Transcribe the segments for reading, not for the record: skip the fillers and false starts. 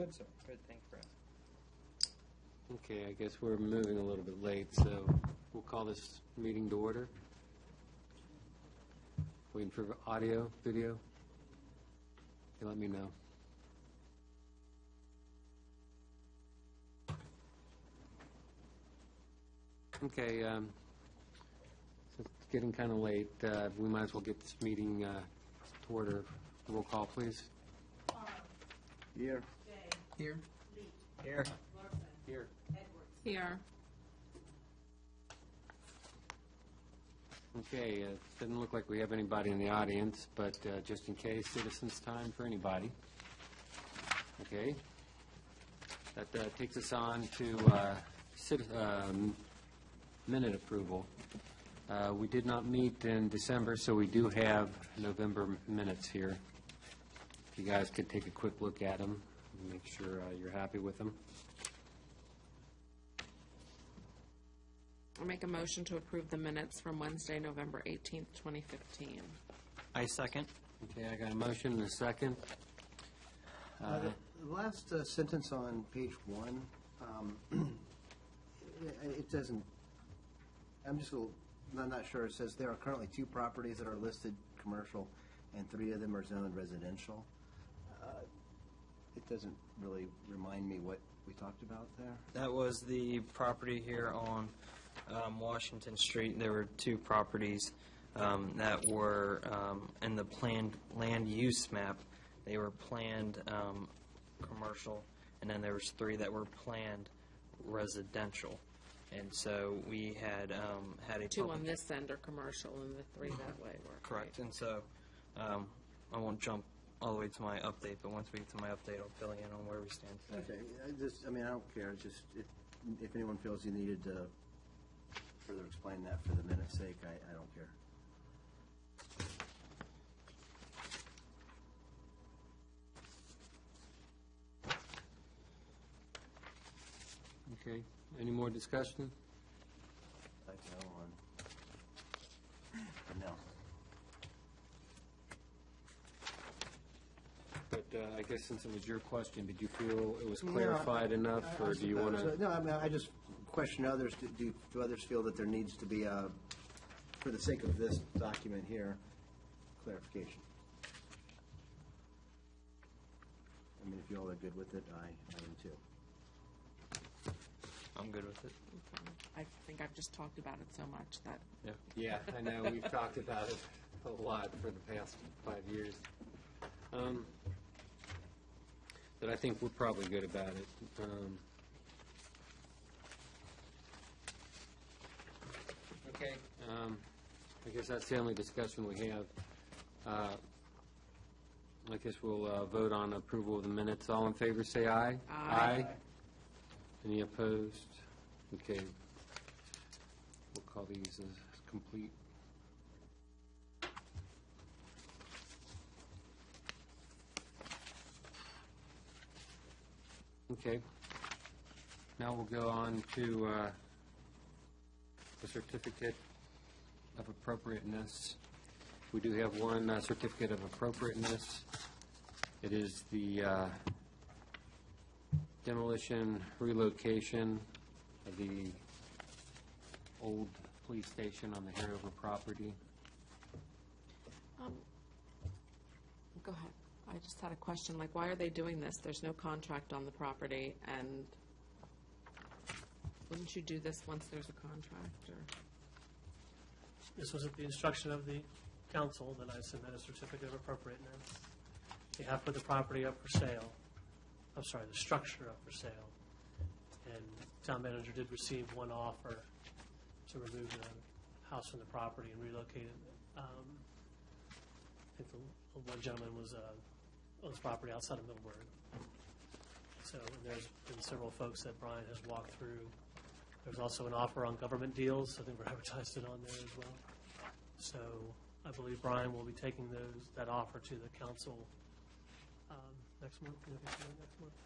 Good, sir. Good, thank you for asking. Okay, I guess we're moving a little bit late, so we'll call this meeting to order. Waiting for audio, video? You let me know. Okay, so it's getting kind of late. We might as well get this meeting to order. Roll call, please. Here. Here. Here. Here. Here. Okay, it doesn't look like we have anybody in the audience, but just in case, citizens' time for anybody. Okay. That takes us on to minute approval. We did not meet in December, so we do have November minutes here. If you guys could take a quick look at them and make sure you're happy with them. I'll make a motion to approve the minutes from Wednesday, November 18th, 2015. I second. Okay, I got a motion and a second. The last sentence on page 1, it doesn't, I'm not sure. It says there are currently 2 properties that are listed commercial and 3 of them are zoned residential. It doesn't really remind me what we talked about there. That was the property here on Washington Street. There were 2 properties that were in the planned land use map. They were planned commercial, and then there was 3 that were planned residential. And so we had a 2 on this end are commercial and the 3 that way were. correct. And so I won't jump all the way to my update, but once we get to my update, I'll fill you in on where we stand today. Okay, I don't care. Just if anyone feels you needed to further explain that for the minute's sake, I don't care. Okay, any more discussion? Like no one. No. But I guess since it was your question, did you feel it was clarified enough, or do you want to? No, I mean, I just question others. Do others feel that there needs to be, for the sake of this document here, clarification? I mean, if you all are good with it, I am too. I'm good with it. I think I've just talked about it so much that. Yeah, I know, we've talked about it a lot for the past 5 years. But I think we're probably good about it. Okay, I guess that's the only discussion we have. I guess we'll vote on approval of the minutes. All in favor, say aye. Aye. Any opposed? Okay. We'll call these as complete. Okay. Now we'll go on to the certificate of appropriateness. We do have one certificate of appropriateness. It is the demolition relocation of the old police station on the Harrover property. Go ahead. I just had a question, like, why are they doing this? There's no contract on the property, and wouldn't you do this once there's a contract, or? This was at the instruction of the council that I submit a certificate of appropriateness. They have put the property up for sale. I'm sorry, the structure up for sale. And town manager did receive one offer to remove the house from the property and relocate it. I think the one gentleman owns property outside of Middleburg. So there's been several folks that Brian has walked through. There's also an offer on government deals. I think we're advertised it on there as well. So I believe Brian will be taking that offer to the council next month. Next month.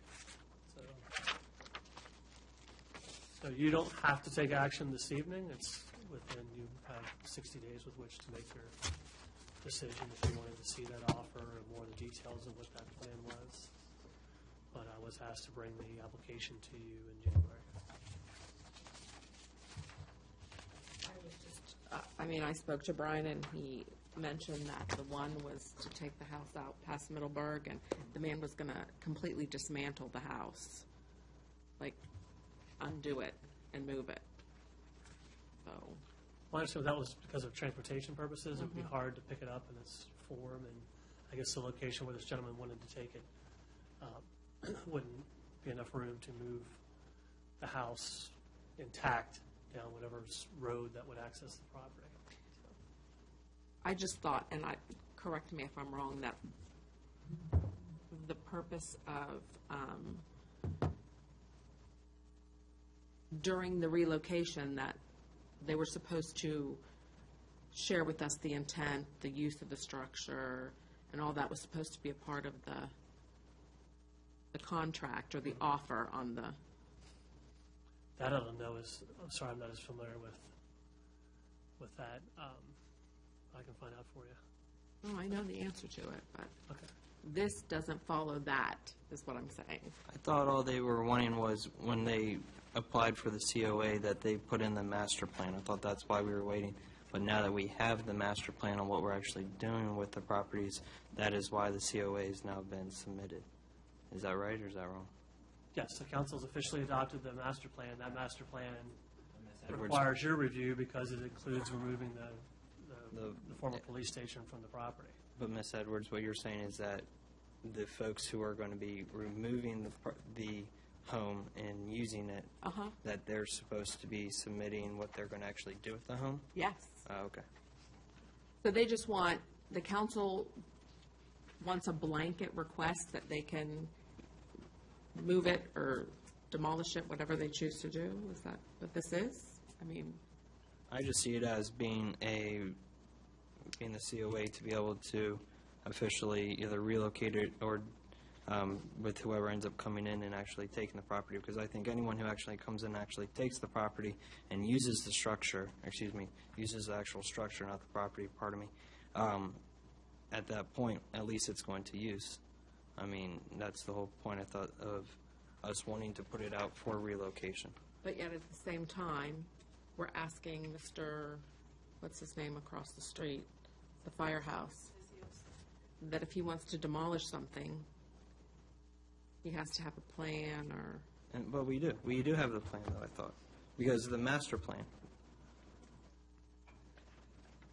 So you don't have to take action this evening. It's within, you have 60 days with which to make your decision if you wanted to see that offer or more of the details of what that plan was. But was asked to bring the application to you in January. I mean, I spoke to Brian, and he mentioned that the one was to take the house out past Middleburg, and the man was going to completely dismantle the house, like undo it and move it. So, Well, I understand that was because of transportation purposes. It would be hard to pick it up in its form, and I guess the location where this gentleman wanted to take it wouldn't be enough room to move the house intact down whatever road that would access the property. I just thought, and correct me if I'm wrong, that the purpose of during the relocation that they were supposed to share with us the intent, the use of the structure, and all that was supposed to be a part of the contract or the offer on the. That I don't know I'm sorry, I'm not as familiar with that. I can find out for you. Oh, I know the answer to it, but Okay. this doesn't follow that, is what I'm saying. I thought all they were wanting was when they applied for the COA that they put in the master plan. I thought that's why we were waiting. But now that we have the master plan on what we're actually doing with the properties, that is why the COA has now been submitted. Is that right or is that wrong? Yes, the council's officially adopted the master plan. That master plan Edwards. requires your review because it includes removing the former police station from the property. But Ms. Edwards, what you're saying is that the folks who are going to be removing the home and using it, that they're supposed to be submitting what they're going to actually do with the home? Yes. Okay. So they just want, the council wants a blanket request that they can move it or demolish it, whatever they choose to do? Is that what this is? I mean, I just see it as being the COA to be able to officially either relocate it or with whoever ends up coming in and actually taking the property, because I think anyone who actually comes in and actually takes the property and uses the structure, uses the actual structure, not the property, pardon me, at that point, at least it's going to use. I mean, that's the whole point, I thought, of us wanting to put it out for relocation. but yet at the same time, we're asking Mr., what's his name across the street, the firehouse, that if he wants to demolish something, he has to have a plan or. But we do. We do have the plan, though, I thought, because of the master plan.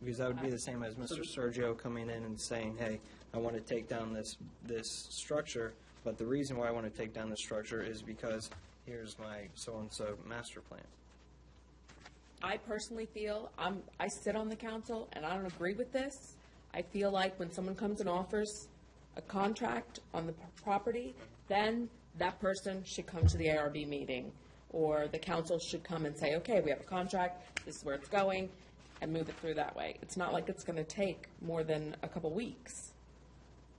Because that would be the same as Mr. Sergio coming in and saying, hey, I want to take down this structure, but the reason why I want to take down this structure is because here's my so-and-so master plan. I personally feel, I sit on the council, and I don't agree with this. I feel like when someone comes and offers a contract on the property, then that person should come to the ARB meeting, or the council should come and say, okay, we have a contract, this is where it's going, and move it through that way. It's not like it's going to take more than a couple weeks.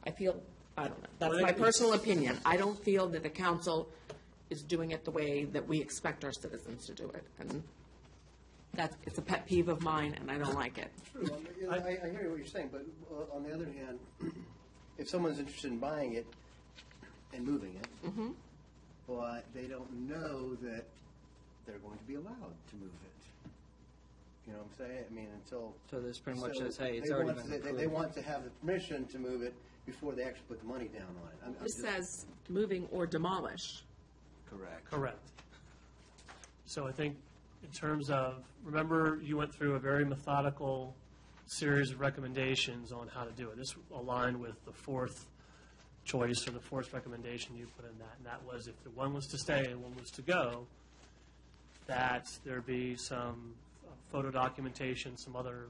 I feel, I don't know, that's my personal opinion. I don't feel that the council is doing it the way that we expect our citizens to do it, and it's a pet peeve of mine, and I don't like it. True. I hear what you're saying, but on the other hand, if someone's interested in buying it and moving it, but they don't know that they're going to be allowed to move it. You know what I'm saying? I mean, until... So this pretty much says, hey, it's they already want- been approved. They want to have the permission to move it before they actually put the money down on it. I'm This just- says moving or demolish. Correct. Correct. So I think in terms of, remember, you went through a very methodical series of recommendations on how to do it. This aligned with the fourth choice or the fourth recommendation you put in that, and that was if the one was to stay and one was to go, that there be some photo documentation, some other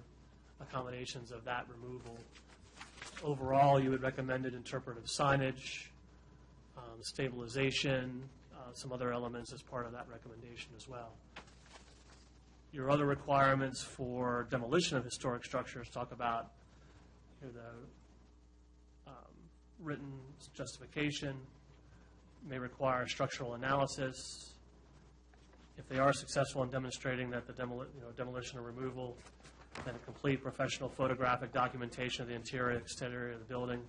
accommodations of that removal. Overall, you would recommended interpretive signage, stabilization, some other elements as part of that recommendation as well. Your other requirements for demolition of historic structures talk about the written justification, may require structural analysis. If they are successful in demonstrating that the demolition or removal, then a complete professional photographic documentation of the interior and exterior of the building.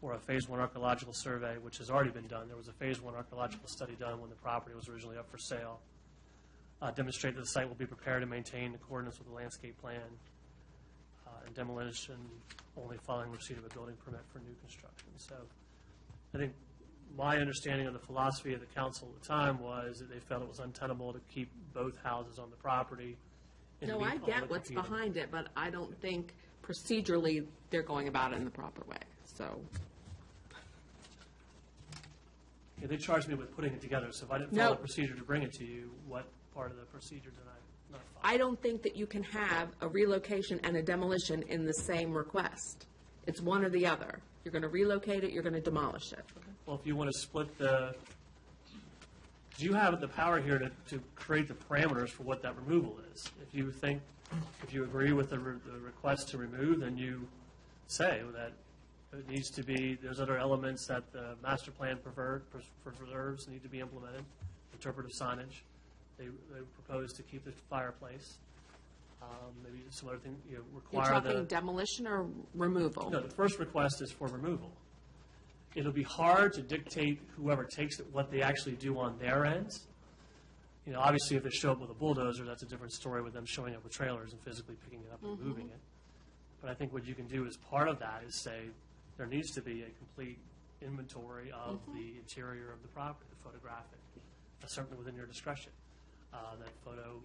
or a Phase 1 archaeological survey, which has already been done. There was a Phase 1 archaeological study done when the property was originally up for sale. Demonstrate that the site will be prepared and maintained in accordance with the landscape plan, and demolition only following receipt of a building permit for new construction. So I think my understanding of the philosophy of the council at the time was that they felt it was untenable to keep both houses on the property. and No, meet I all the get what's competing- behind it, but I don't think procedurally they're going about it in the proper way, so. Yeah, they charged me with putting it together, so if I didn't No. follow the procedure to bring it to you, what part of the procedure did I not follow? I don't think that you can have a relocation and a demolition in the same request. It's one or the other. You're going to relocate it, you're going to demolish it. Well, if you want to split the, you have the power here to create the parameters for what that removal is. If you think, if you agree with the request to remove, then you say that it needs to be, there's other elements that the master plan preserves need to be implemented, interpretive signage. They propose to keep the fireplace. Maybe some other thing, You're require the. talking demolition or removal? No, the first request is for removal. It'll be hard to dictate whoever takes it, what they actually do on their ends. Obviously, if they show up with a bulldozer, that's a different story with them showing up with trailers and physically picking it up and moving it. But I think what you can do as part of that is say, there needs to be a complete inventory of the interior of the property, photographic, certainly within your discretion.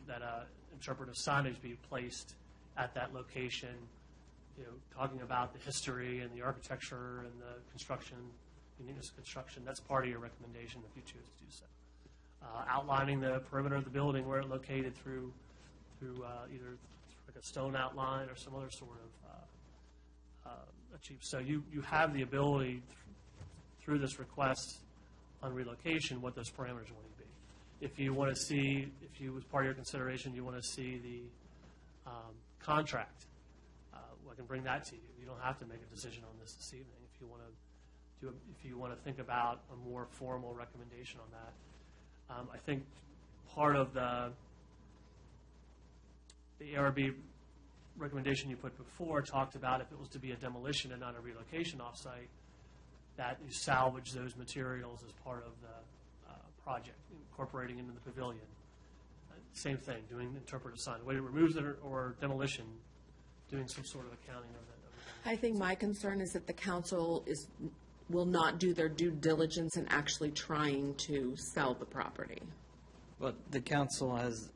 That interpretive signage be placed at that location, talking about the history and the architecture and the construction, uniqueness of construction. That's part of your recommendation if you choose to do so. Outlining the perimeter of the building where it's located through either like a stone outline or some other sort of achieve. So you have the ability through this request on relocation what those parameters want to be. If you want to see, as part of your consideration, you want to see the contract, I can bring that to you. You don't have to make a decision on this evening. If you want to think about a more formal recommendation on that, I think part of the ARB recommendation you put before talked about if it was to be a demolition and not a relocation offsite, that you salvage those materials as part of the project, incorporating into the pavilion. Same thing, doing interpretive sign, whether it removes it or demolition, doing some sort of accounting of it. I think my concern is that the council will not do their due diligence in actually trying to sell the property. But the council has,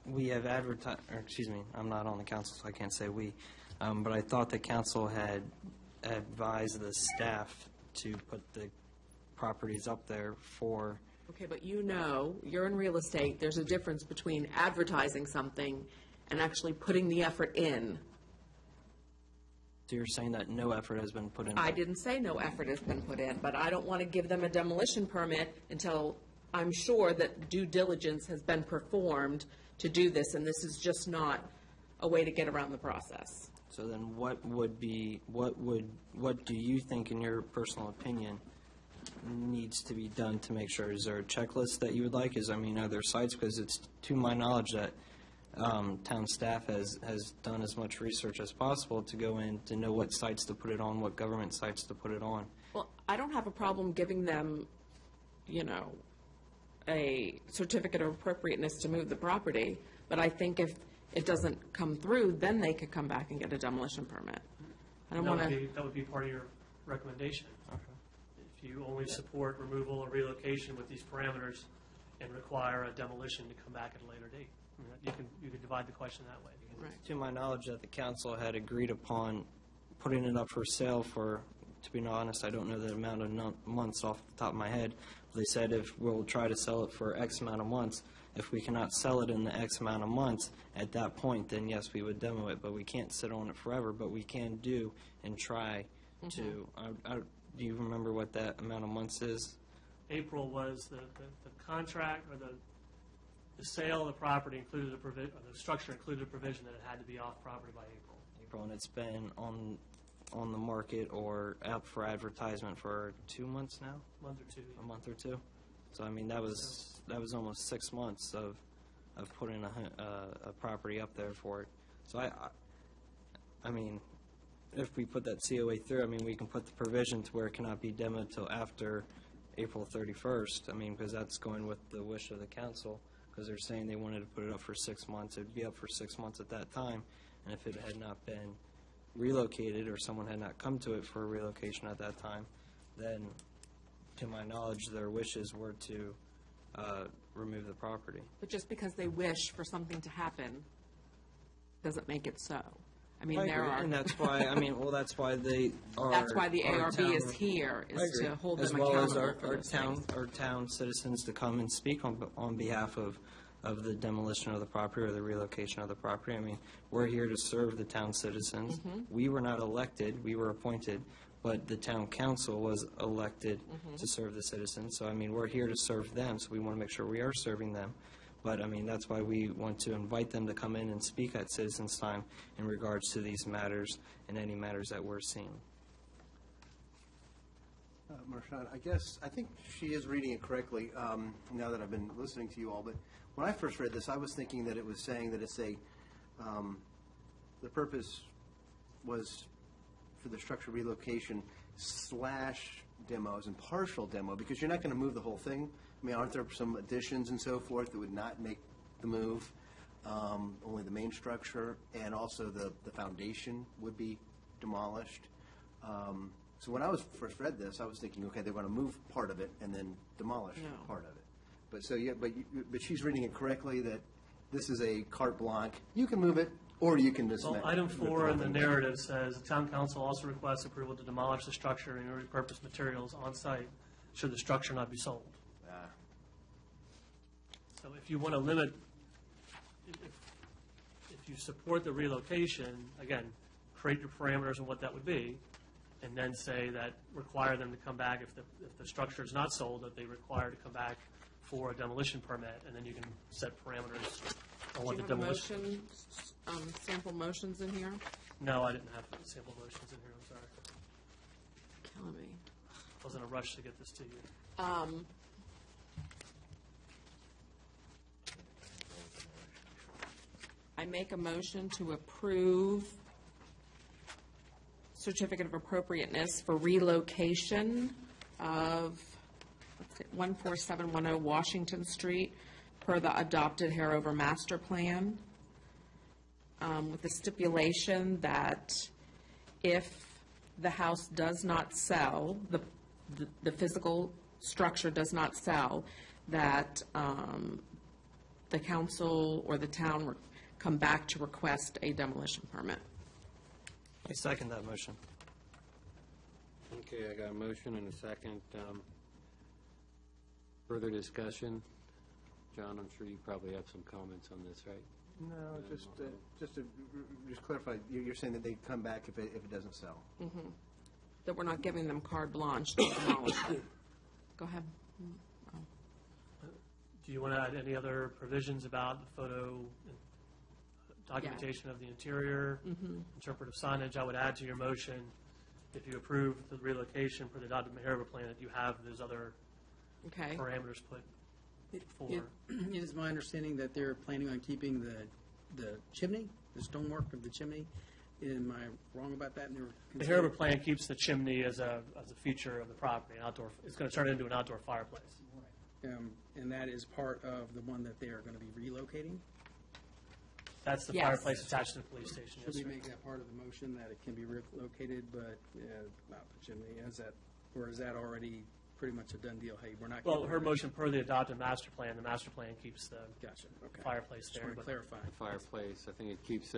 we have advertised, or excuse me, I'm not on the council, so I can't say we, but I thought the council had advised the staff to put the properties up there for. Okay, but you're in real estate, there's a difference between advertising something and actually putting the effort in. So you're saying that no effort has been put in? I didn't say no effort has been put in, but I don't want to give them a demolition permit until I'm sure that due diligence has been performed to do this, and this is just not a way to get around the process. So then what do you think, in your personal opinion, needs to be done to make sure? Is there a checklist that you would like? Are there sites? Because it's to my knowledge that town staff has done as much research as possible to go in to know what sites to put it on, what government sites to put it on. Well, I don't have a problem giving them, a certificate of appropriateness to move the property, but I think if it doesn't come through, then they could come back and get a demolition permit. I don't want to. That would be part of your recommendation. If you only support removal or relocation with these parameters and require a demolition to come back at a later date. You can divide the question that way. Right. To my knowledge, that the council had agreed upon putting it up for sale for, to be honest, I don't know the amount of months off the top of my head. They said if we'll try to sell it for X amount of months, if we cannot sell it in the X amount of months, at that point, then yes, we would demo it, but we can't sit on it forever, but we can do and try to. Do you remember what that amount of months is? April was the contract, or the sale of the property included a provision, or the structure included a provision that it had to be off property by April. And it's been on the market or out for advertisement for 2 months now? Month or two. A month or two? So, that was almost 6 months of putting a property up there for it. So, if we put that COA through, I mean, we can put the provision to where it cannot be demoed till after April 31st. I mean, because that's going with the wish of the council, because they're saying they wanted to put it up for 6 months. It would be up for 6 months at that time, and if it had not been relocated or someone had not come to it for a relocation at that time, then, to my knowledge, their wishes were to remove the property. But just because they wish for something to happen doesn't make it so. I mean, I there agree, are, and that's why, I mean, well, that's why they are. that's why the our ARB town- is here, I is agree. to hold them As well as accountable for our those town, things. our town citizens to come and speak on behalf of the demolition of the property or the relocation of the property. I mean, we're here to serve the town citizens. Mm-hmm. We were not elected, we were appointed, but the town council was elected Mm-hmm. to serve the citizens. So, I mean, we're here to serve them, so we want to make sure we are serving them. But, I mean, that's why we want to invite them to come in and speak at Citizens' Time in regards to these matters and any matters that we're seeing. Marchand, I think she is reading it correctly, now that I've been listening to you all, but when I first read this, I was thinking that it was saying that it's the purpose was for the structure relocation / demos and partial demo, because you're not going to move the whole thing. I mean, aren't there some additions and so forth that would not make the move? Only the main structure, and also the foundation would be demolished. So when I first read this, I was thinking, okay, they want to move part of it and then demolish No. part of it. But so, yeah, but she's reading it correctly, that this is a carte blanche. You can move it, or you can dismantle. Well, item 4 in the narrative says, "The town council also requests approval to demolish the structure and repurpose materials on site should the structure not be sold." Ah. So if you want to limit, if you support the relocation, again, create your parameters and what that would be, and then say that require them to come back, if the structure is not sold, that they require to come back for a demolition permit, and then you can set parameters on Do what you the have a demolition. motion, sample motions in here? No, I didn't have sample motions in here, I'm sorry. Killing me. I was in a rush to get this to you. I make a motion to approve certificate of appropriateness for relocation of, 14710 Washington Street per the adopted Harover Master Plan, with the stipulation that if the house does not sell, the physical structure does not sell, that the council or the town come back to request a demolition permit. I second that motion. Okay, I got a motion and a second. Further discussion? John, I'm sure you probably have some comments on this, right? No, just to clarify, you're saying that they come back if it doesn't sell? That we're not giving them carte blanche to demolish it. Go ahead. Do you want to add any other provisions about the photo documentation of the interior, interpretive signage? I would add to your motion, if you approve the relocation for the adopted Harover plan, that you have those other Okay. parameters put forward. It is my understanding that they're planning on keeping the chimney, the stonework of the chimney. Am I wrong about that? And The Harover plan keeps the chimney as a feature of the property, an outdoor, it's going to turn it into an outdoor fireplace. And that is part of the one that they are going to be relocating? That's the Yes. fireplace attached to the police station, yes, Should we sir. make that part of the motion, that it can be relocated, but not the chimney? Or is that already pretty much a done deal? Hey, we're not. Well, her motion per the adopted master plan, the master plan keeps the Gotcha, okay. fireplace Just there. want to but- clarify. Fireplace, I think it keeps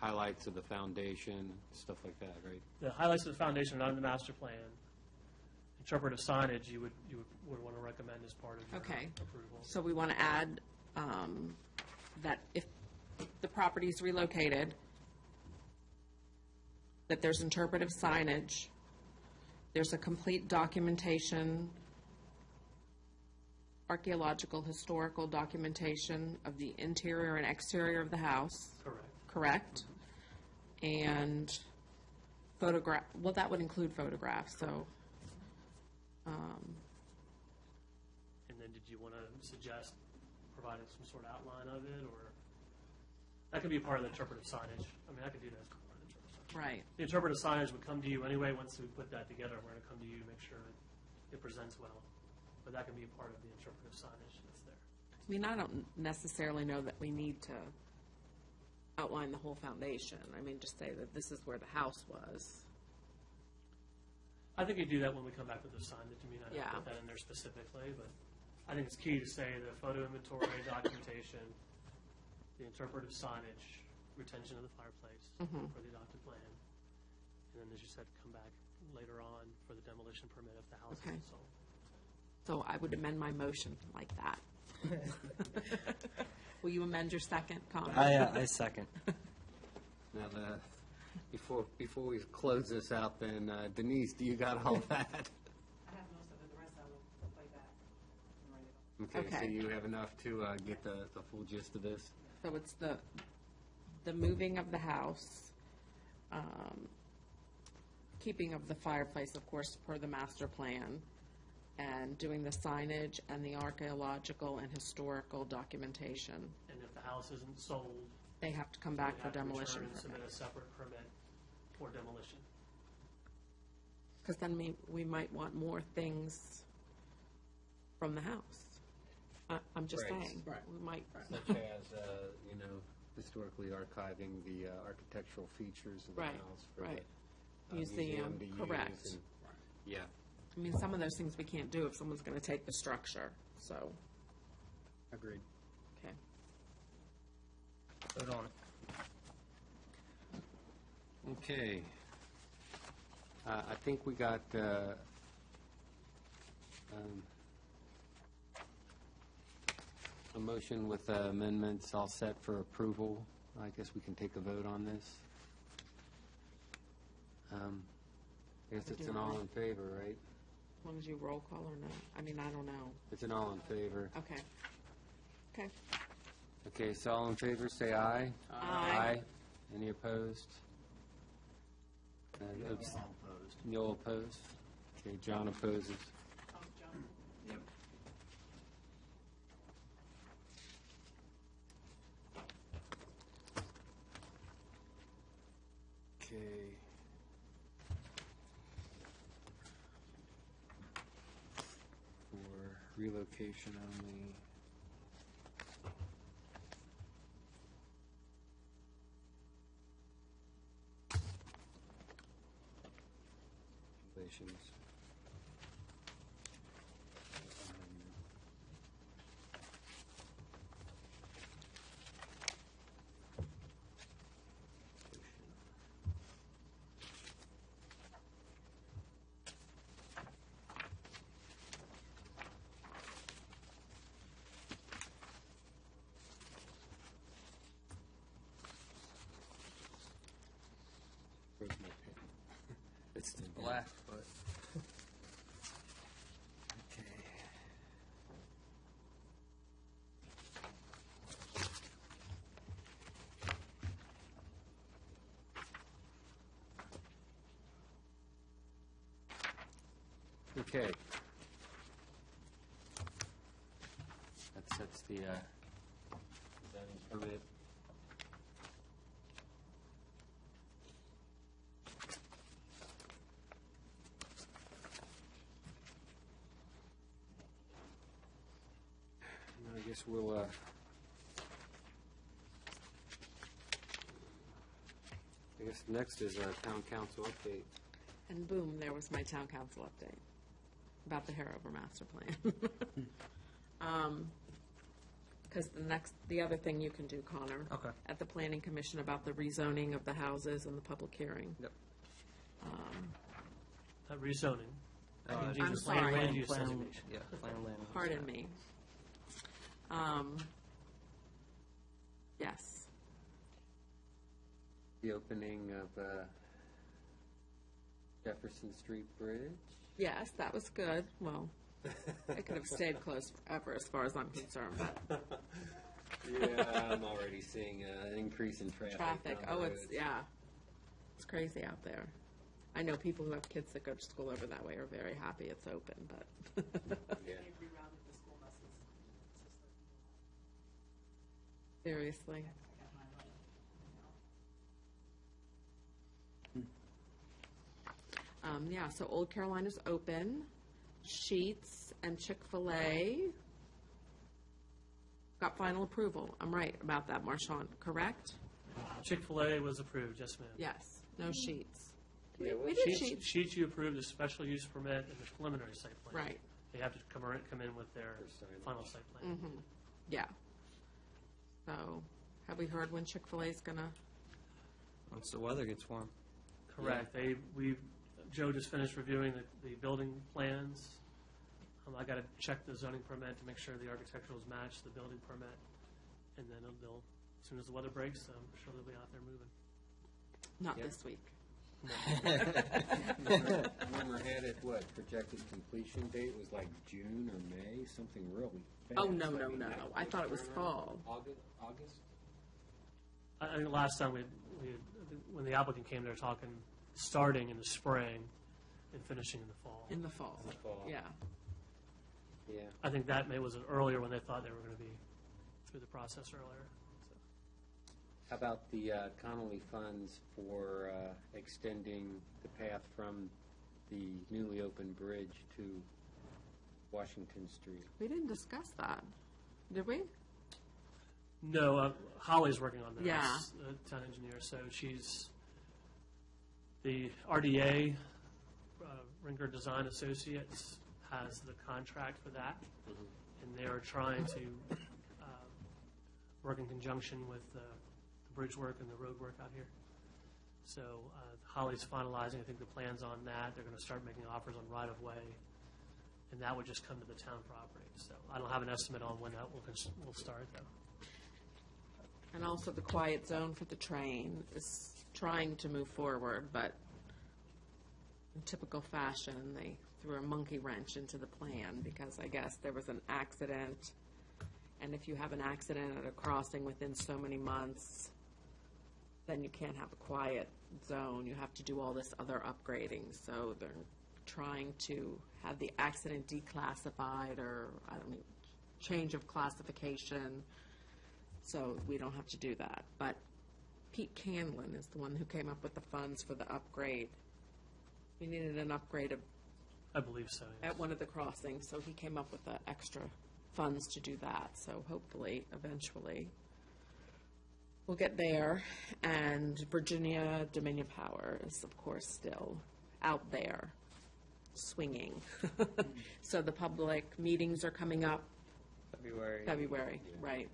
highlights of the foundation, stuff like that, right? The highlights of the foundation are not in the master plan. Interpretive signage, you would want to recommend as part of your Okay. approval. So we want to add that if the property is relocated, that there's interpretive signage, there's a complete documentation, archaeological, historical documentation of the interior and exterior of the house, Correct. correct? And photograph, well, that would include photographs, so, And then did you want to suggest providing some sort of outline of it, or? That could be part of the interpretive signage. I mean, I could do that as part of the interpretive Right. The interpretive signage would come to you anyway. Once we put that together, we're going to come to you, make sure it presents well. But that can be a part of the interpretive signage that's there. I mean, I don't necessarily know that we need to outline the whole foundation. I mean, just say that this is where the house was. I think you do that when we come back with the signage. I mean, I Yeah. don't put that in there specifically, but I think it's key to say the photo inventory, documentation, the interpretive signage, retention of the fireplace for the adopted plan. And then, as you said, come back later on for the demolition permit if the house Okay. isn't sold. So I would amend my motion like that. Will you amend your second, Connor? I second. Now, before we close this out, then Denise, do you got all that? I have most of it, the rest I will play back and write it up. Okay, so Okay. you have enough to get the full gist of this? So it's the moving of the house, keeping of the fireplace, of course, per the master plan, and doing the signage and the archaeological and historical documentation. And if the house isn't sold, They have to come we back have for to return demolition and submit permit. a separate permit for demolition. Because then we might want more things from the house. I'm just Right. saying. Right. We might, Such as, historically archiving the architectural features of the Right, house for right. the Museum, to use. correct. and- Yeah. I mean, some of those things we can't do if someone's going to take the structure, so, Agreed. okay. Vote on it. Okay. I think we got a motion with amendments all set for approval. I guess we can take a vote on this. I guess it's an all in favor, right? As long as you roll call or not. I mean, I don't know. It's an all in favor. Okay. Okay. Okay, so all in favor, say aye. Aye. Any opposed? You'll oppose? Okay, John opposes. Yep. Okay. For relocation only. Relations. Where's my pen? It's still black, but. Okay. Okay. That sets the zoning permit. I guess we'll, I guess next is town council update. And boom, there was my town council update about the Harover master plan. Because the other thing you can do, Connor. Okay. At the planning commission about the rezoning of the houses and the public hearing. Yep. Rezoning. I'm sorry. Land use Plan- designation. Yeah, plan land. use Pardon map. me. Yes. The opening of Jefferson Street Bridge. Yes, that was good. Well, it could have stayed closed forever as far as I'm concerned, but Yeah, I'm already seeing an increase in traffic. traffic, down the it's, roads. yeah. It's crazy out there. I know people who have kids that go to school over that way are very happy it's open, but Yeah. They rerouted the school buses. seriously. I got my money. Yeah, so Old Carolina's open. Sheetz and Chick-fil-A got final approval. I'm right about that, Marshawn, correct? Chick-fil-A was approved, yes, ma'am. Yes, no Sheetz. Yeah, We did Sheetz. Sheets you approved a special use permit and the preliminary site plan. Right. They have to come in with their final site plan. Yeah. So, have we heard when Chick-fil-A's gonna? Once the weather gets warm. Correct. Joe just finished reviewing the building plans. I got to check the zoning permit to make sure the architecturals match the building permit. And then they'll, as soon as the weather breaks, I'm sure they'll be out there moving. Not Yeah. this week. Rumor had it, what, projected completion date was like June or May, something really fast. Oh, no, no, I mean, no. that- I thought it was fall. August? I think last time when the applicant came, they were talking starting in the spring and finishing in the fall. In the fall. The fall. Yeah. Yeah. I think that was earlier when they thought they were going to be through the process earlier. How about the Connolly funds for extending the path from the newly opened bridge to Washington Street? We didn't discuss that, did we? No, Holly's working on this. Yeah. The town engineer. So she's the RDA, Ringer Design Associates, has the contract for that, and they are trying to work in conjunction with the bridge work and the road work out here. So Holly's finalizing, I think, the plans on that. They're going to start making offers on right-of-way, and that would just come to the town property. So I don't have an estimate on when that will start, though. And also the quiet zone for the train is trying to move forward, but in typical fashion, they threw a monkey wrench into the plan because I guess there was an accident. And if you have an accident at a crossing within so many months, then you can't have a quiet zone. You have to do all this other upgrading. So they're trying to have the accident declassified or, I don't know, change of classification. So we don't have to do that. But Pete Canlin is the one who came up with the funds for the upgrade. We needed an upgrade I believe so. Yes. at one of the crossings, so he came up with the extra funds to do that. So hopefully, eventually, we'll get there. And Virginia Dominion Power is, of course, still out there swinging. So the public meetings are coming up February, right.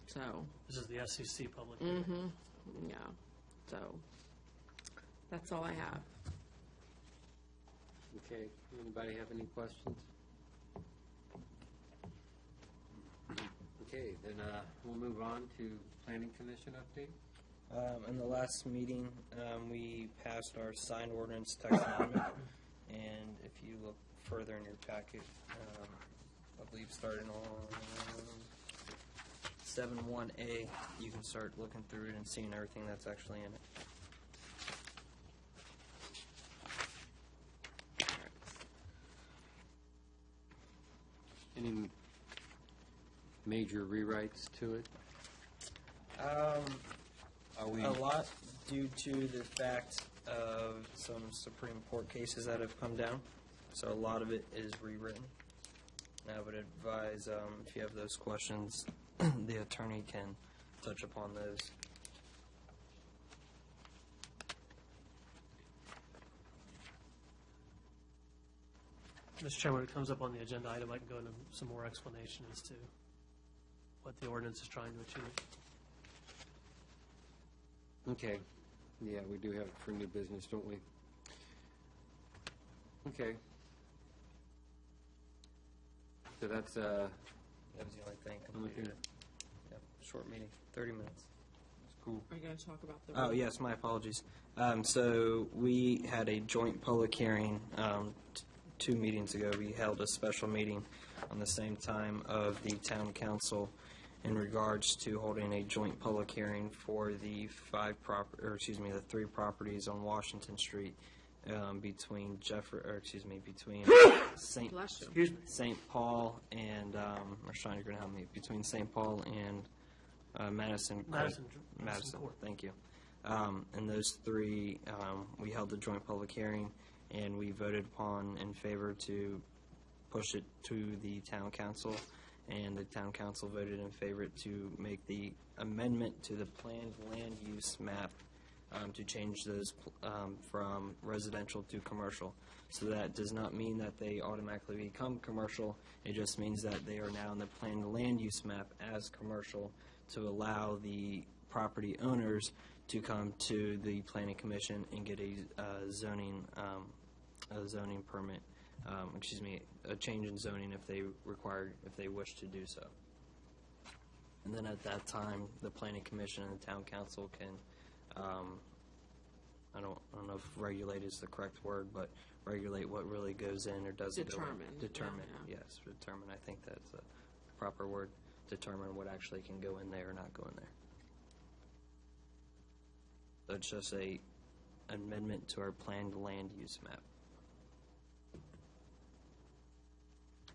So, This is the SEC public. yeah. So that's all I have. Okay, anybody have any questions? Okay, then we'll move on to Planning Commission update. In the last meeting, we passed our sign ordinance text amendment, and if you look further in your packet, I believe starting on 7.1A, you can start looking through it and seeing everything that's actually in it. Any major rewrites to it? Are we? A lot due to the fact of some Supreme Court cases that have come down, so a lot of it is rewritten. I would advise, if you have those questions, the attorney can touch upon those. Mr. Chairman, when it comes up on the agenda item, I can go into some more explanation as to what the ordinance is trying to achieve. Okay, yeah, we do have it for new business, don't we? Okay. So that's, That was the only thing completed. Okay. Yep, short meeting, 30 minutes. cool. Are you going to talk about the? Oh, yes, my apologies. So we had a joint public hearing 2 meetings ago. We held a special meeting on the same time of the town council in regards to holding a joint public hearing for the 3 properties on Washington Street between between St. Bless you. Excuse me. St. Paul and Marshawn, you're going to help me, between St. Paul and Madison Madison Court. Thank you. And those 3, we held a joint public hearing, and we voted upon in favor to push it to the town council, and the town council voted in favor to make the amendment to the planned land use map to change those from residential to commercial. So that does not mean that they automatically become commercial. It just means that they are now in the planned land use map as commercial to allow the property owners to come to the planning commission and get a zoning permit, a change in zoning if they wish to do so. And then at that time, the planning commission and the town council can, I don't know if regulate is the correct word, but regulate what really goes in or doesn't go in. Determine, yeah. yes, determine. I think that's a proper word. Determine what actually can go in there or not go in there. So it's just a amendment to our planned land use map.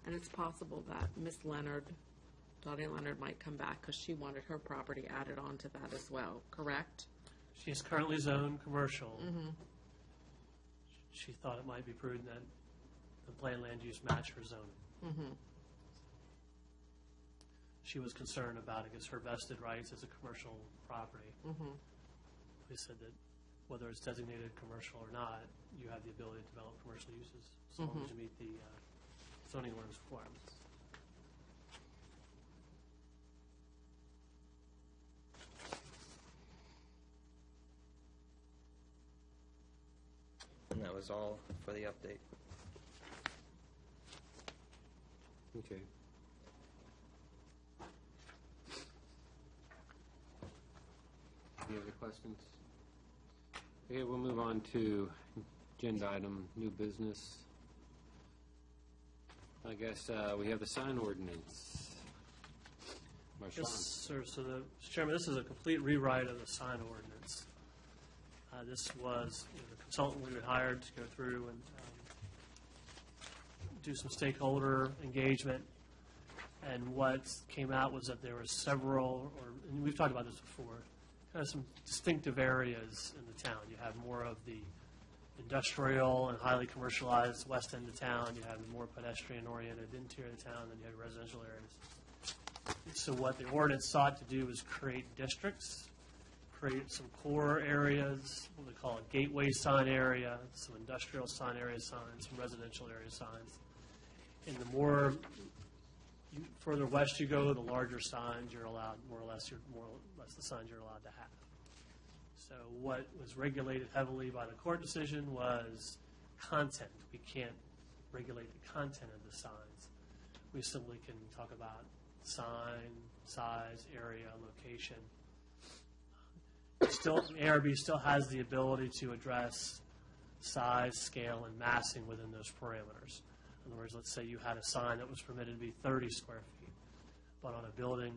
And it's possible that Miss Leonard, Dottie Leonard, might come back because she wanted her property added on to that as well, correct? She is currently zoned commercial. She thought it might be prudent that the planned land use match her zoning. She was concerned about, I guess, her vested rights as a commercial property. We said that whether it's designated commercial or not, you have the ability to develop commercial uses as long as you meet the zoning ordinance requirements. And that was all for the update. Okay. Any other questions? Okay, we'll move on to agenda item, new business. I guess we have the sign ordinance. Marshall. Yes, sir. So, Mr. Chairman, this is a complete rewrite of the sign ordinance. This was the consultant we had hired to go through and do some stakeholder engagement. And what came out was that there were several, and we've talked about this before, kind of some distinctive areas in the town. You have more of the industrial and highly commercialized west end of town. You have the more pedestrian-oriented interior of the town, and you have residential areas. So what the ordinance sought to do was create districts, create some core areas, what we call a gateway sign area, some industrial sign area signs, some residential area signs. And the more further west you go, the larger signs you're allowed, more or less the signs you're allowed to have. So what was regulated heavily by the court decision was content. We can't regulate the content of the signs. We simply can talk about sign, size, area, location. ARB still has the ability to address size, scale, and massing within those parameters. In other words, let's say you had a sign that was permitted to be 30 square feet, but on a building,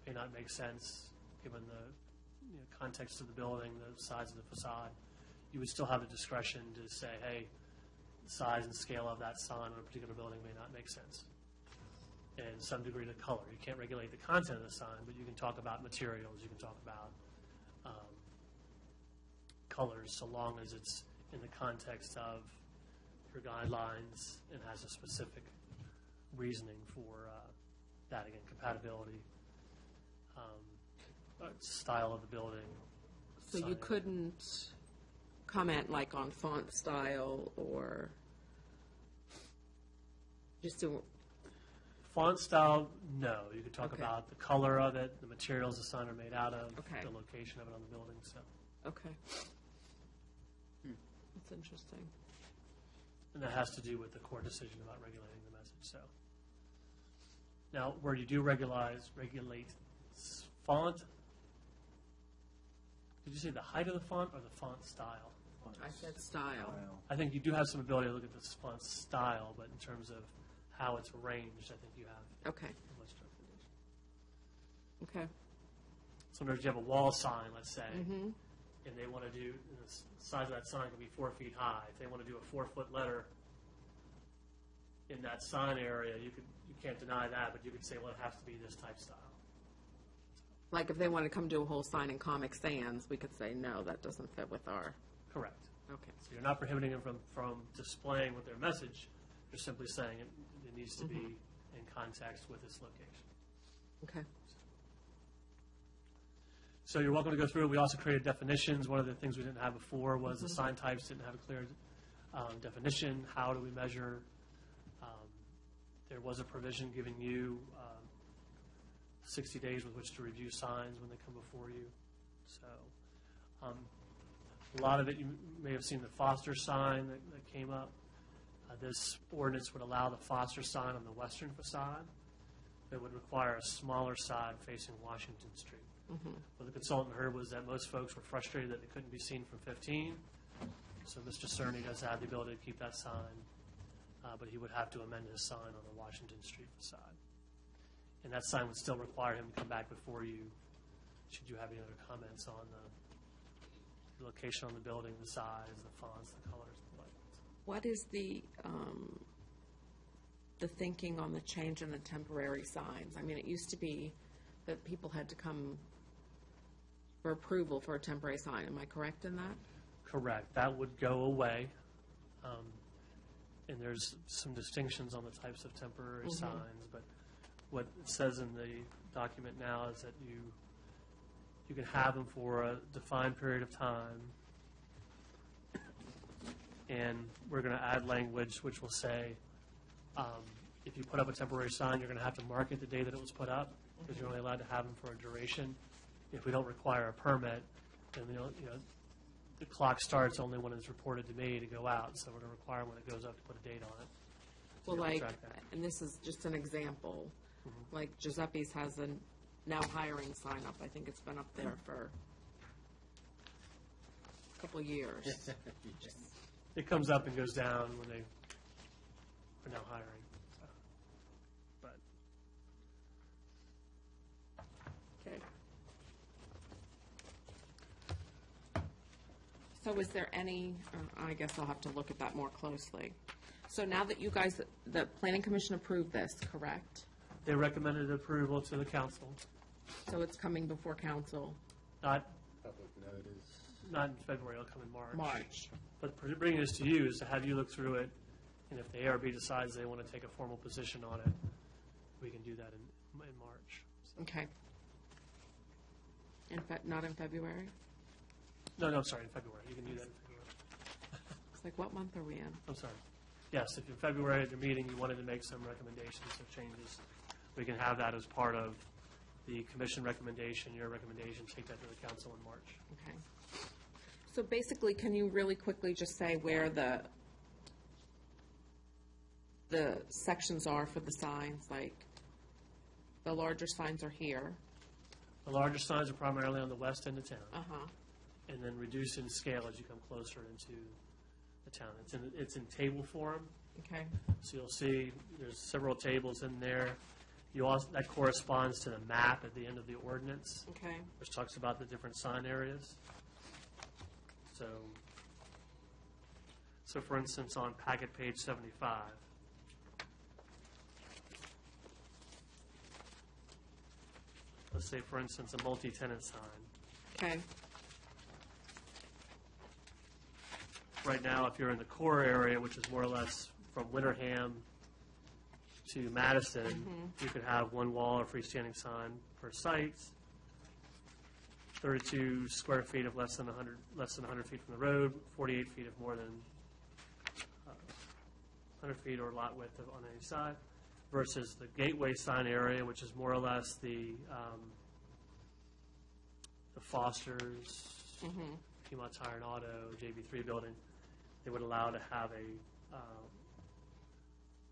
it may not make sense given the context of the building, the size of the facade. You would still have the discretion to say, hey, the size and scale of that sign on a particular building may not make sense. And some degree to color. You can't regulate the content of the sign, but you can talk about materials, you can talk about colors, so long as it's in the context of your guidelines and has a specific reasoning for that. Again, compatibility, style of the building. So you couldn't comment like on font style or just do. Font style, no. You could talk Okay. about the color of it, the materials the sign are made out of, Okay. the location of it on the building. So, Okay. That's interesting. and that has to do with the court decision about regulating the message. So, now where you do regulate font. Did you say the height of the font or the font style? I said style. I think you do have some ability to look at the font style, but in terms of how it's arranged, I think you have Okay. a much different. Okay. Sometimes you have a wall sign, let's say, and they want to do, the size of that sign can be 4 feet high. If they want to do a 4-foot letter in that sign area, you can't deny that, but you could say, well, it has to be this type style. Like if they want to come do a whole sign in Comic Sans, we could say, no, that doesn't fit with our. Correct. Okay. So you're not prohibiting them from displaying with their message, you're simply saying it needs to be in context with this location. Okay. So you're welcome to go through. We also created definitions. One of the things we didn't have before was the sign types didn't have a clear definition. How do we measure? There was a provision giving you 60 days with which to review signs when they come before you. So a lot of it, you may have seen the Foster sign that came up. This ordinance would allow the Foster sign on the western facade. It would require a smaller side facing Washington Street. What the consultant heard was that most folks were frustrated that it couldn't be seen from 15. So Mr. Cerny does have the ability to keep that sign, but he would have to amend his sign on the Washington Street facade. And that sign would still require him to come back before you, should you have any other comments on the location on the building, the size, the fonts, the colors, the lights. What is the thinking on the change in the temporary signs? I mean, it used to be that people had to come for approval for a temporary sign. Am I correct in that? Correct. That would go away. And there's some distinctions on the types of temporary signs, but what it says in the document now is that you can have them for a defined period of time. And we're going to add language which will say, if you put up a temporary sign, you're going to have to mark it the day that it was put up, because you're only allowed to have them for a duration. If we don't require a permit, then the clock starts only when it's reported to me to go out. So we're going to require when it goes up to put a date on it. Well, Yeah, like, track that. and this is just an example, like Giuseppe's has a now hiring sign up. I think it's been up there for a couple of years. It comes up and goes down when they are now hiring. So, but Okay. So is there any, I guess I'll have to look at that more closely. So now that you guys, the planning commission approved this, correct? they recommended approval to the council, So it's coming before council not Public notice. not in February, it'll come in March. March. But bringing this to you is to have you look through it, and if the ARB decides they want to take a formal position on it, we can do that in March. Okay. Not in February? No, I'm sorry, in February. You can do that in February. It's like, what month are we in? I'm sorry. Yes, if in February at your meeting you wanted to make some recommendations or changes, we can have that as part of the commission recommendation, your recommendation, take that to the council in March. Okay. So basically, can you really quickly just say where the sections are for the signs? Like, the larger signs are here. The larger signs are primarily on the west end of town, Uh-huh. and then reduce in scale as you come closer into the town. It's in table form, Okay. so you'll see there's several tables in there. That corresponds to the map at the end of the ordinance, Okay. which talks about the different sign areas. So for instance, on packet page 75, let's say, for instance, a multi-tenant sign. Okay. Right now, if you're in the core area, which is more or less from Winterham to Madison, you could have one wall or freestanding sign per site, 32 square feet of less than 100 feet from the road, 48 feet of more than 100 feet or lot width on any side, versus the gateway sign area, which is more or less the Foster's, Piedmont Tire and Auto, JB3 building. They would allow to have a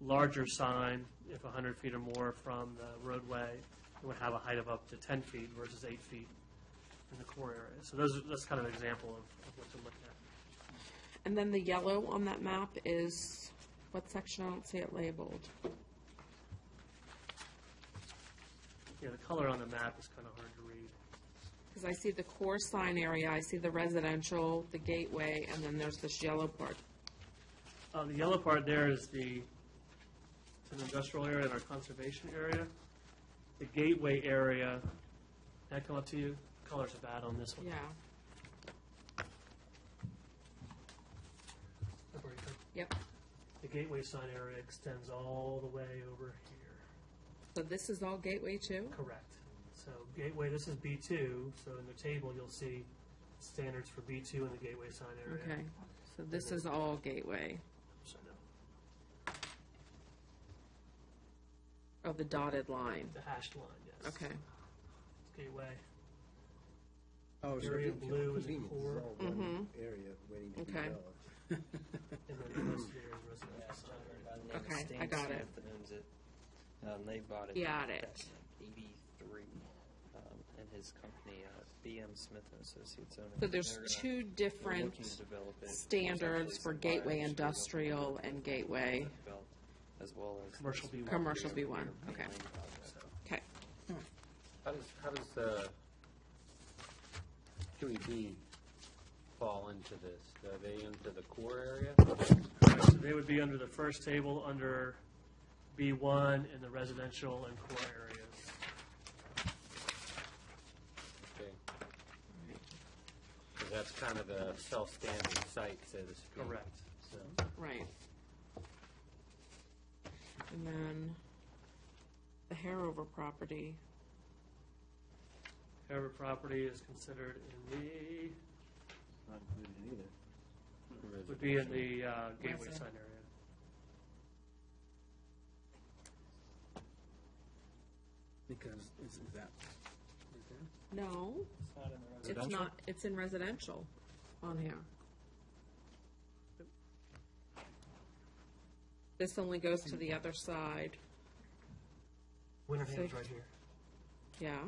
larger sign if 100 feet or more from the roadway. It would have a height of up to 10 feet versus 8 feet in the core area. So that's kind of an example of what to look at. And then the yellow on that map is, what section? I don't see it labeled. Yeah, the color on the map is kind of hard to read. Because I see the core sign area, I see the residential, the gateway, and then there's this yellow part. The yellow part there is it's an industrial area and our conservation area. The gateway area, can that come up to you? Colors are bad on this one. Yeah. Yep. The gateway sign area extends all the way over here. So this is all Gateway 2? Correct. So gateway, this is B2, so in the table, you'll see standards for B2 in the gateway sign area. Okay, so this is all Gateway. So no, Oh, the dotted line. the hashed line, yes. Okay. Gateway. Oh, so Area blue is the Convenient, core, it's all one area waiting to be Okay. developed. and then the rest of the area is residential sign area. By the name of Okay, Stan I got it. Smith that owns it. They bought it. Got back it. in '83, and his company, BM Smith and Associates, own it. So there's They're two they're different looking to develop it. There's standards actually for some Gateway buyers who don't Industrial want and Gateway. it developed, as well as Commercial this B1. Commercial property over B1, here, okay. Main Lane project. Okay. How does QEB fall into this? Are they into the core area? So they would be under the first table, under B1 in the residential and core areas. Okay. 'Cause that's kind of the self-standing site, so to speak. Correct. So, Right. And then the Harover property. However, property is considered in the, Not included in either. would be in the gateway Resi. sign area. Because is that, No, it's not, it's in residential on here. This only goes to the other side, Winterham's So- right here. yeah?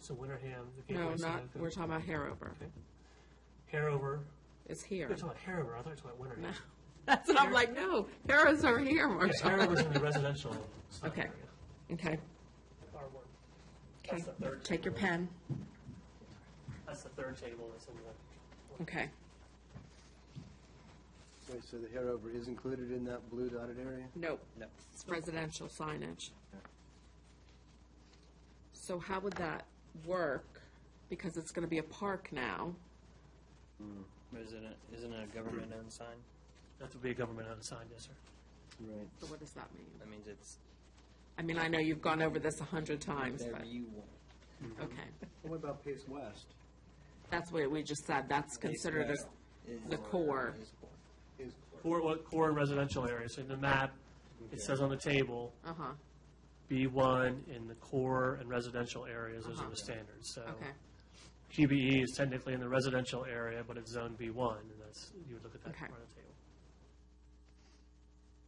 So Winterham, the No, gateway sign. not, we're talking about Harover. Harover. It's here. You're talking about Harover, I thought you were talking about Winterham. That's what I'm like, no, Harover's over here, Yeah, Marshall. Harover's in the residential sign Okay. area. Okay, R1. okay, That's the third take your table. pen. That's the third table that's in the. Okay, Wait, so the Harover is included in that blue dotted area? nope, No. it's residential signage. So how would that work? Because it's gonna be a park now. Isn't it a government-owned sign? That would be a government-owned sign, yes, sir. Right. So what does that mean? That means it's I mean, I know you've gone over this 100 times, whatever but, you want. okay. What about Pace West? That's what we just said, that's considered as the core. Is Core and residential areas. So in the map, it says on the table, Uh-huh, B1 in the core and residential areas, those are Uh-huh. the standards. So okay, QBE is technically in the residential area, but it's zone B1, and that's, you would look at that Okay. part of the table.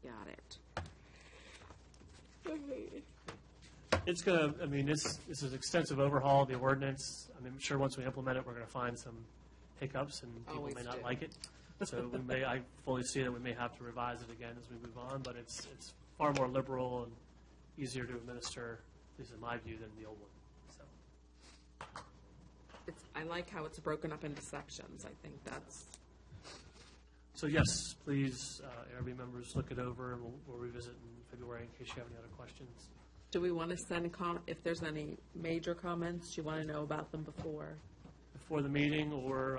got it. It's going to, I mean, this is an extensive overhaul of the ordinance. I mean, I'm sure once we implement it, we're going to find some hiccups, and people Always may not do. like it. So we may, I fully see that we may have to revise it again as we move on, but it's far more liberal and easier to administer, at least in my view, than the old one. So, It's, I like how it's broken up into sections, I think that's, so yes, please, ARB members, look it over, and we'll revisit in February in case you have any other questions. do we want to send, if there's any major comments, do you want to know about them before? Before the meeting or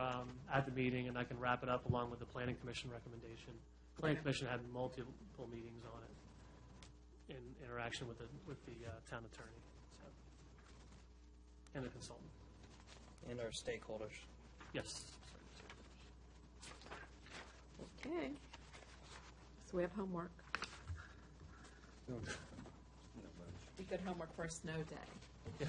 at the meeting, and I can wrap it up along with the Planning Commission recommendation. Planning Okay. Commission had multiple meetings on it in interaction with the town attorney, so, and the consultant. And our stakeholders. Yes. Okay. So we have homework. Be good homework for a snow day.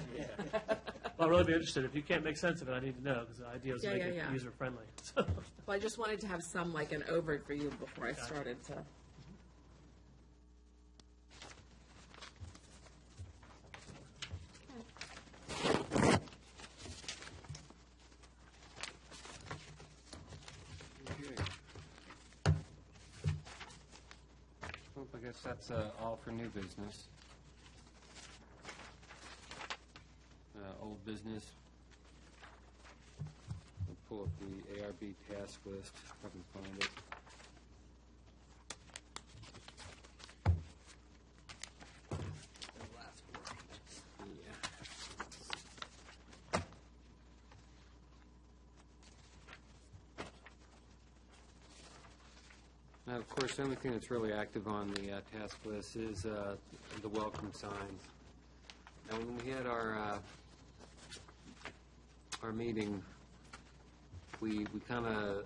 Well, I'd really be interested. If you can't make sense of it, I need to know, because the idea is to Yeah, make yeah, it yeah. user-friendly. So, Well, I just wanted to have some, like, an overview before I started to. Well, I guess that's all for new business. Old business. I'll pull up the ARB task list, if I can find it. Yeah. Now, of course, the only thing that's really active on the task list is the welcome signs. Now, when we had our meeting, we kind of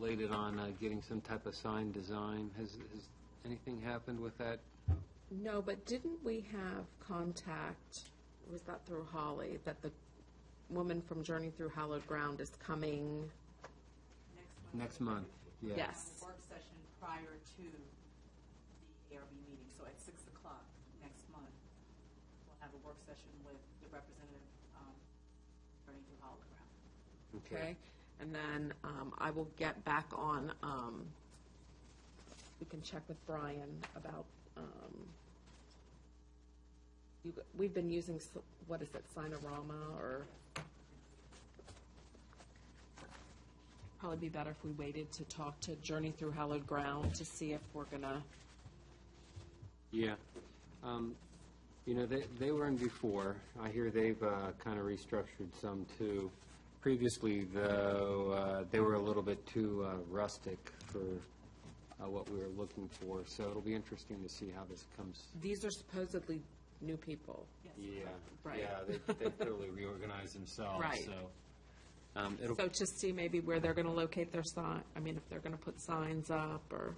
laid it on getting some type of sign design. Has anything happened with that? No, but didn't we have contact, was that through Holly, that the woman from Journey Through Hallowed Ground is coming? Next month, yeah. Yes. Work session prior to the ARB meeting, so at 6 o'clock next month, we'll have a work session with the representative, Journey Through Hollow Ground. Okay, and then I will get back on, we can check with Brian about, we've been using, what is it, Sinorama, or probably be better if we waited to talk to Journey Through Hallowed Ground to see if we're gonna, Yeah. You know, they were in before. I hear they've kind of restructured some, too. Previously, though, they were a little bit too rustic for what we were looking for, so it'll be interesting to see how this comes. these are supposedly new people. Yeah, Right. yeah, they've totally reorganized themselves, Right. so. It'll, So to see maybe where they're gonna locate their sign, I mean, if they're gonna put signs up, or,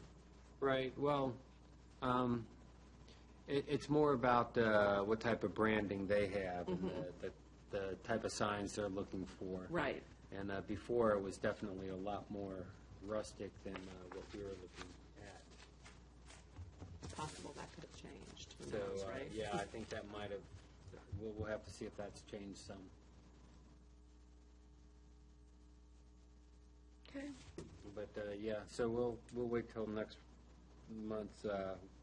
right, well, it's more about what type of branding they have and the type of signs they're looking for. right. And before, it was definitely a lot more rustic than what we were looking at. Possible that could have changed, who So, knows, right? yeah, I think that might have, we'll have to see if that's changed some. Okay, But, yeah, so we'll wait till next month's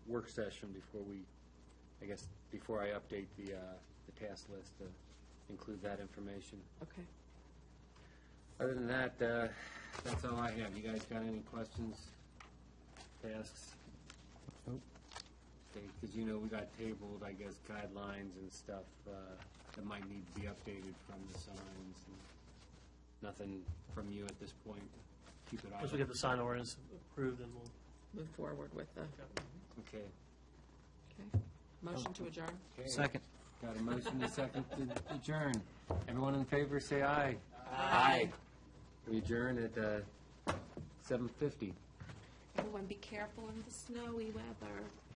work session before we, I guess, before I update the task list to include that information. okay. Other than that, that's all I have. You guys got any questions, tasks? Nope. Because, you know, we got tabled, I guess, guidelines and stuff that might need to be updated from the signs. And nothing from you at this point. Keep it on. Once we get the sign ordinance approved, then we'll, Move forward with the, Okay. okay. Motion to adjourn? Okay. Second. Got a motion and a second to adjourn. Everyone in favor, say aye. Aye. We adjourn at 7:50. Everyone be careful in the snowy weather.